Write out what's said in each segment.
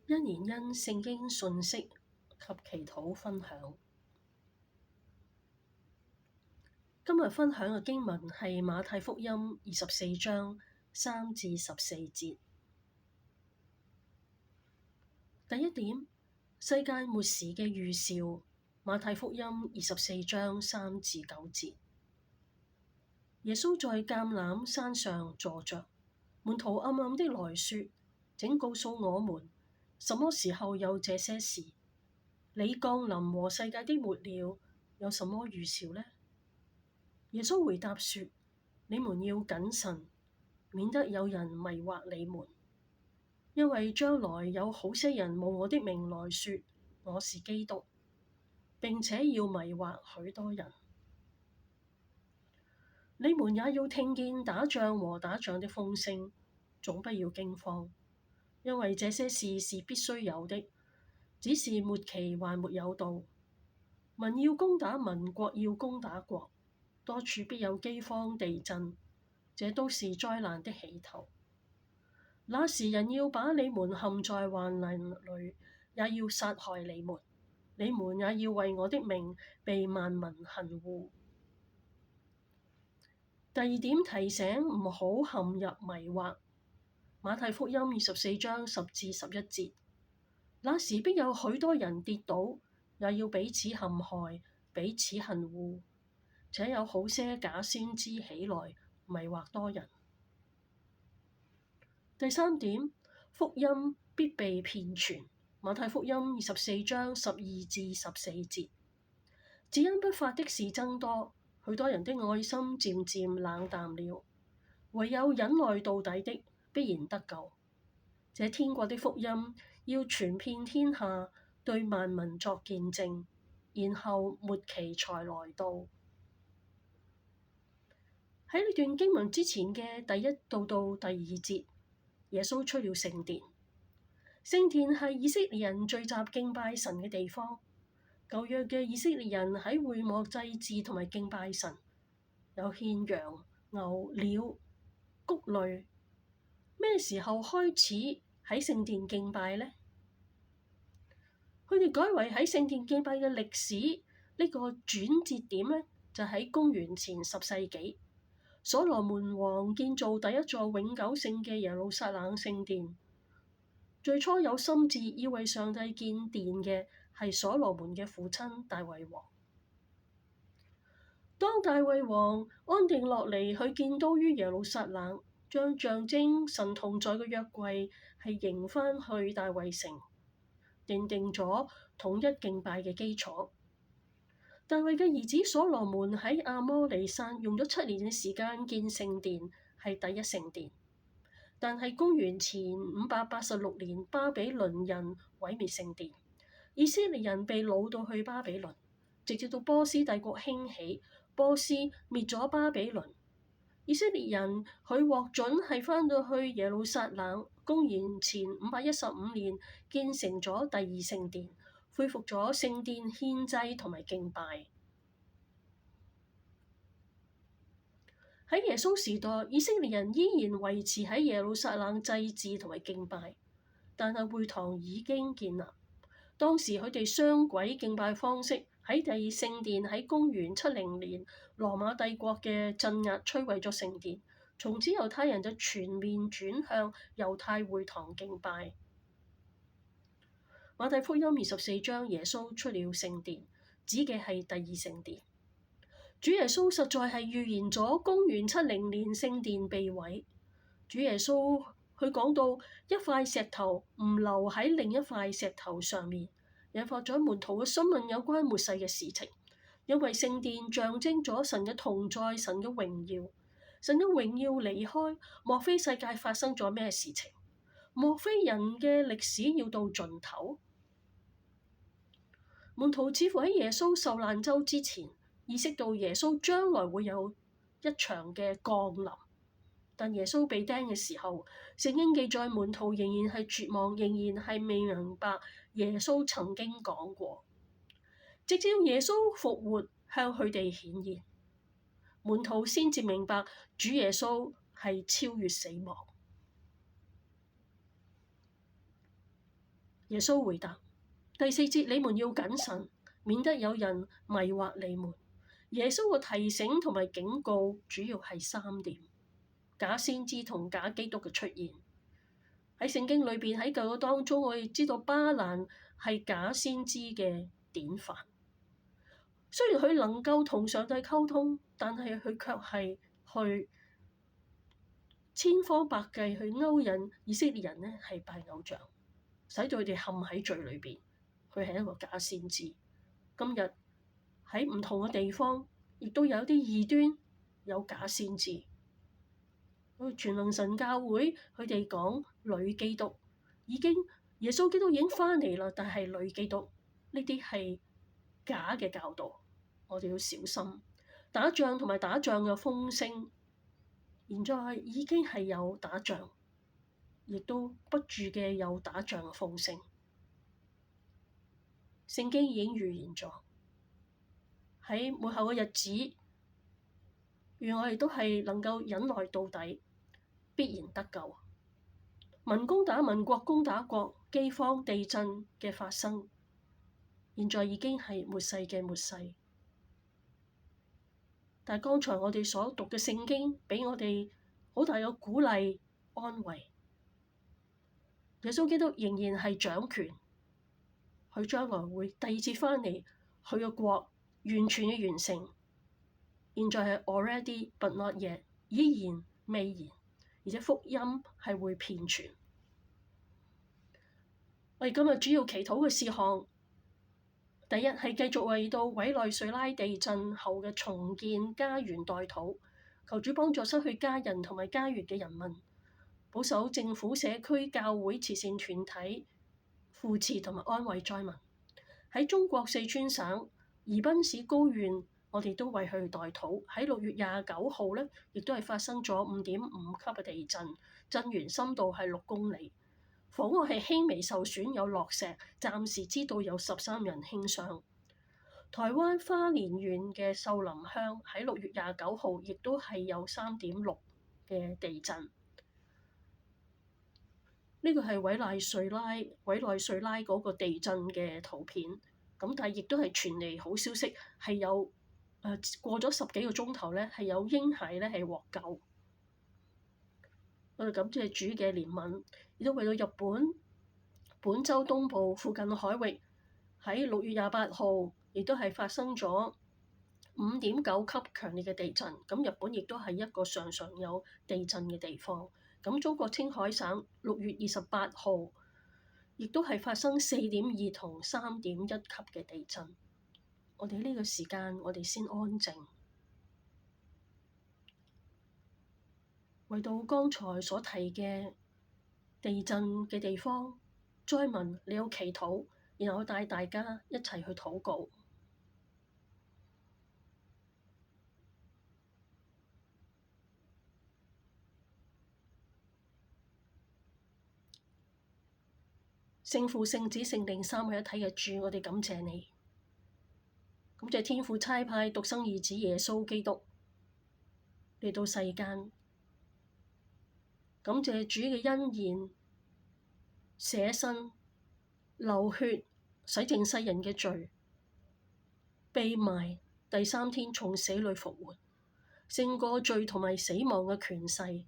一連因聖經信息及祈禱分享。今日分享嘅經文係馬太福音24章3至14節。第一點，世界末時嘅預兆。馬太福音24章3至9節。耶穌在橄欖山上坐着，門徒暗暗的來說：請告訴我們，什麼時候有這些事？你降臨和世界的末了有什麼預兆呢？耶穌回答說：你們要謹慎，免得有人迷惑你們，因為將來有好些人冒我的名來說我是基督，並且要迷惑許多人。你們也要聽見打仗和打仗的風聲，總不要驚慌，因為這些事是必須有的，只是末期還沒有到。民要攻打民，國要攻打國，多處必有饑荒、地震，這都是災難的起頭。那時人要把你們陷在患難裏，也要殺害你們，你們也要為我的名被萬民恨惡。第二點提醒唔好陷入迷惑。馬太福音24章10至11節。那時必有許多人跌倒，也要彼此陷害，彼此恨惡，且有好些假先知起來，迷惑多人。第三點，福音必被遍傳。馬太福音24章12至14節。只因不法的事增多，許多人的愛心漸漸冷淡了，唯有忍耐到底的，必然得救。這天國的福音要傳遍天下，對萬民作見證，然後末期才來到。喺呢段經文之前嘅第一到第二節，耶穌出了聖殿。聖殿係以色列人聚集敬拜神嘅地方。舊約嘅以色列人喺會幕祭祀同埋敬拜神，有獻羊、牛、鳥、穀類。咩時候開始喺聖殿敬拜呢？佢哋改為喺聖殿敬拜嘅歷史呢個轉折點呢，就喺公元前10世紀，所羅門王建造第一座永久性嘅耶路撒冷聖殿。最初有心志要為上帝建殿嘅係所羅門嘅父親大衛王。當大衛王安定落嚟去建都於耶路撒冷，將象徵神同在嘅約櫃係迎返去大衛城，奠定咗統一敬拜嘅基礎。大衛嘅兒子所羅門喺亞摩利山用咗7年嘅時間建聖殿，係第一聖殿。但係公元前586年，巴比倫人毀滅聖殿，以色列人被擄到去巴比倫，直至到波斯帝國興起，波斯滅咗巴比倫，以色列人佢獲准係返到去耶路撒冷。公元前515年建成咗第二聖殿，恢復咗聖殿獻祭同埋敬拜。喺耶穌時代，以色列人依然維持喺耶路撒冷祭祀同埋敬拜，但係會堂已經建立。當時佢哋雙軌敬拜方式喺第二聖殿喺公元70年羅馬帝國嘅鎮壓摧毀咗聖殿，從此猶太人就全面轉向猶太會堂敬拜。馬太福音24章，耶穌出了聖殿，指嘅係第二聖殿。主耶穌實在係預言咗公元70年聖殿被毀。主耶穌佢講到一塊石頭唔留喺另一塊石頭上面，引發咗門徒嘅詢問有關末世嘅事情。因為聖殿象徵咗神嘅同在，神嘅榮耀。神嘅榮耀離開，莫非世界發生咗咩事情？莫非人嘅歷史要到盡頭？門徒似乎喺耶穌受難週之前意識到耶穌將來會有一場嘅降臨，但耶穌被釘嘅時候，聖經記載門徒仍然係絕望，仍然係未明白耶穌曾經講過，直至耶穌復活向佢哋顯現，門徒先至明白主耶穌係超越死亡。耶穌回答：第四節，你們要謹慎，免得有人迷惑你們。耶穌嘅提醒同埋警告主要係3點：假先知同假基督嘅出現。喺聖經裏邊，喺舊約當中，我哋知道巴蘭係假先知嘅典範。雖然佢能夠同上帝溝通，但係佢卻係去千方百計去勾引以色列人呢係拜偶像，使到佢哋陷喺罪裏邊。佢係一個假先知。今日喺唔同嘅地方，亦都有啲異端有假先知。全能神教會佢哋講女基督，耶穌基督已經翻嚟啦，但係女基督呢啲係假嘅教導，我哋要小心。打仗同埋打仗嘅風聲，現在已經係有打仗，亦都不住嘅有打仗嘅風聲。聖經已經預言咗喺末後嘅日子，願我哋都係能夠忍耐到底，必然得救。民攻打民，國攻打國，饑荒、地震嘅發生，現在已經係末世嘅末世。但係剛才我哋所讀嘅聖經，俾我哋好大嘅鼓勵安慰。耶穌基督仍然係掌權，佢將來會第二次翻嚟，佢嘅國完全嘅完成。現在係 already but not yet， 依然未然。而且福音係會遍傳。我哋今日主要祈禱嘅事項，第一係繼續為到委內瑞拉地震後嘅重建家園代禱，求主幫助失去家人同埋家園嘅人民，保守政府、社區、教會、慈善團體扶持同埋安慰災民。喺中國四川省宜賓市高縣，我哋都為佢代禱。喺6月29號呢，亦都係發生咗5.5級嘅地震，震源深度係6公里，房屋係輕微受損，有落石，暫時知道有13人輕傷。台灣花蓮縣嘅秀林鄉喺6月29號亦都係有3.6嘅地震。呢個係委內瑞拉嗰個地震嘅圖片，咁但係亦都係傳嚟好消息，係有過咗10幾個鐘頭呢，係有嬰孩呢係獲救。我哋感謝主嘅憐憫，亦都為到日本本州東部附近海域喺6月28號，亦都係發生咗5.9級強烈嘅地震。咁日本亦都係一個常常有地震嘅地方。咁中國青海省6月28號，亦都係發生4.2同3.1級嘅地震。我哋呢個時間，我哋先安靜，為到剛才所提嘅地震嘅地方，災民你有祈禱，然後帶大家一齊去禱告。聖父、聖子、聖靈三位一體嘅主，我哋感謝你，感謝天父差派獨生兒子耶穌基督嚟到世間，感謝主嘅恩言，捨身流血洗淨世人嘅罪，被埋，第3天從死裏復活，勝過罪同埋死亡嘅權勢。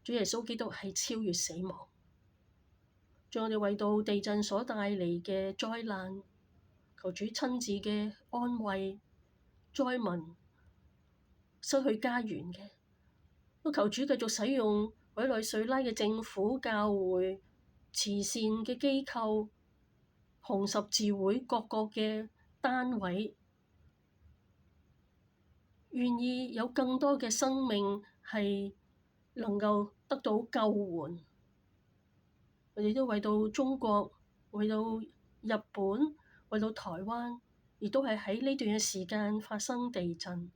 主耶穌基督係超越死亡。在我哋為到地震所帶嚟嘅災難，求主親自嘅安慰災民失去家園嘅，都求主繼續使用委內瑞拉嘅政府、教會、慈善嘅機構、紅十字會各個嘅單位，願意有更多嘅生命係能夠得到救援。我哋都為到中國、為到日本、為到台灣，亦都係喺呢段嘅時間發生地震，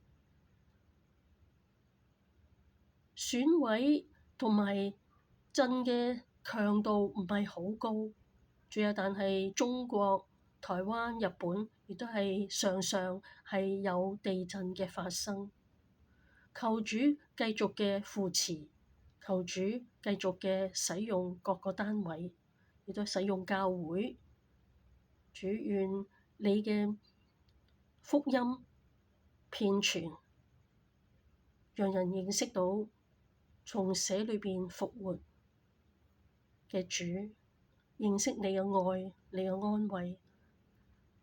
損毀同埋震嘅強度唔係好高，主要但係中國、台灣、日本亦都係常常係有地震嘅發生。求主繼續嘅扶持。求主繼續嘅使用各個單位，亦都使用教會。主願你嘅福音遍傳，讓人認識到從死裏邊復活嘅主，認識你嘅愛，你嘅安慰。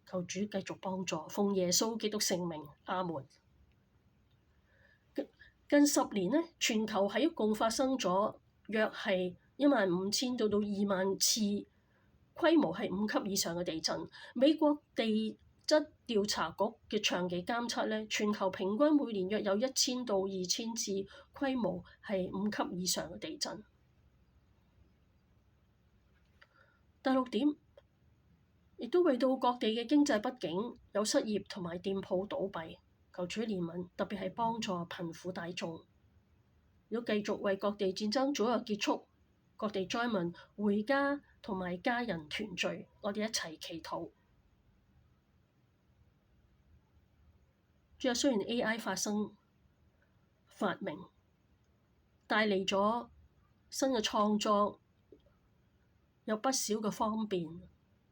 求主繼續幫助，奉耶穌基督聖名，阿門。近10年呢，全球係一共發生咗約係15,000到20,000次規模係5級以上嘅地震。美國地質調查局嘅長期監測呢，全球平均每年約有1,000到2,000次規模係5級以上嘅地震。第6點，亦都為到各地嘅經濟不景，有失業同埋店鋪倒閉。求主憐憫，特別係幫助貧苦大眾。要繼續為各地戰爭早日結束，各地災民回家同埋家人團聚，我哋一齊祈禱。主啊，雖然 AI 發明，帶嚟咗新嘅創作，有不少嘅方便，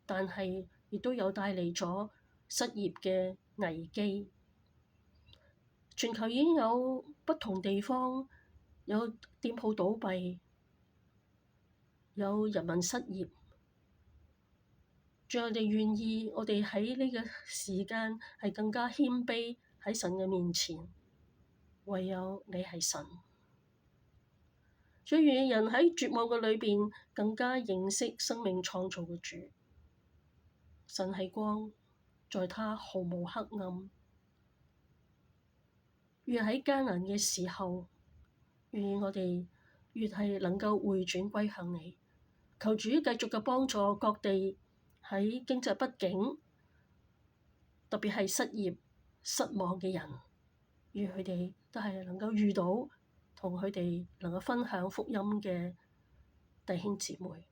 但係亦都有帶嚟咗失業嘅危機。全球已經有不同地方有店鋪倒閉，有人民失業。主，我哋願意，我哋喺呢個時間係更加謙卑喺神嘅面前，唯有你係神。主，願意人喺絕望嘅裏邊更加認識生命創造嘅主。神係光，在他毫無黑暗。越喺艱難嘅時候，願我哋越係能夠回轉歸向你。求主繼續嘅幫助各地喺經濟不景，特別係失業、失望嘅人，願佢哋都係能夠遇到同佢哋能夠分享福音嘅弟兄姊妹。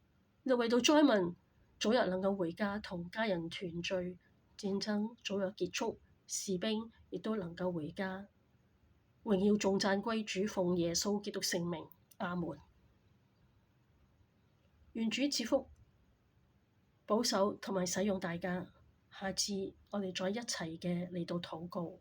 又為到災民早日能夠回家同家人團聚，戰爭早日結束，士兵亦都能夠回家。榮耀頌讚歸主，奉耶穌基督聖名，阿門。願主賜福、保守同埋使用大家。下次我哋再一齊嘅嚟到禱告。